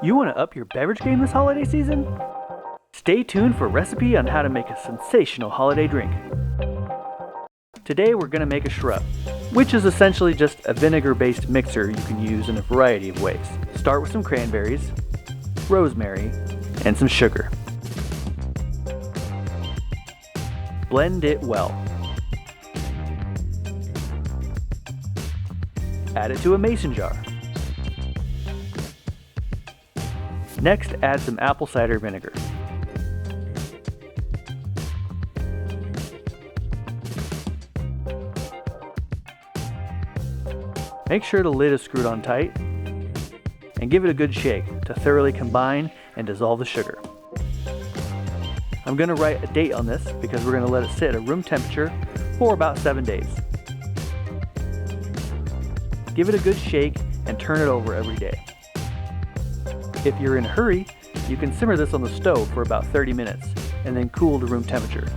You want to up your beverage game this holiday season? Stay tuned for a recipe on how to make a sensational holiday drink. Today we're going to make a shrub, which is essentially just a vinegar-based mixer you can use in a variety of ways. Start with some cranberries, rosemary, and some sugar. Blend it well. Add it to a mason jar. Next, add some apple cider vinegar. Make sure the lid is screwed on tight and give it a good shake to thoroughly combine and dissolve the sugar. I'm going to write a date on this because we're going to let it sit at room temperature for about 7 days. Give it a good shake and turn it over every day. If you're in a hurry, you can simmer this on the stove for about 30 minutes and then cool to room temperature,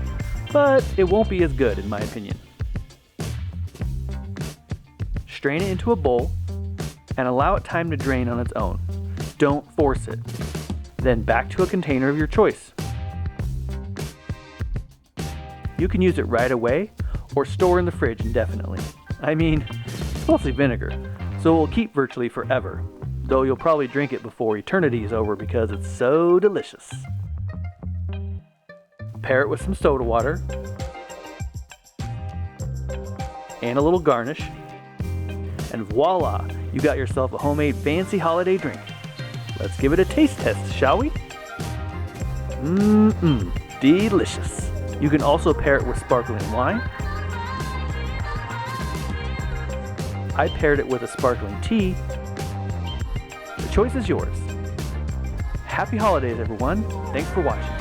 but it won't be as good in my opinion. Strain it into a bowl and allow it time to drain on its own. Don't force it. Then back to a container of your choice. You can use it right away or store in the fridge indefinitely. I mean, it's mostly vinegar, so it will keep virtually forever, though you'll probably drink it before eternity is over because it's so delicious. Pair it with some soda water and a little garnish, and voila, you got yourself a homemade fancy holiday drink. Let's give it a taste test, shall we? Delicious. You can also pair it with sparkling wine. I paired it with a sparkling tea. The choice is yours. Happy holidays, everyone. Thanks for watching.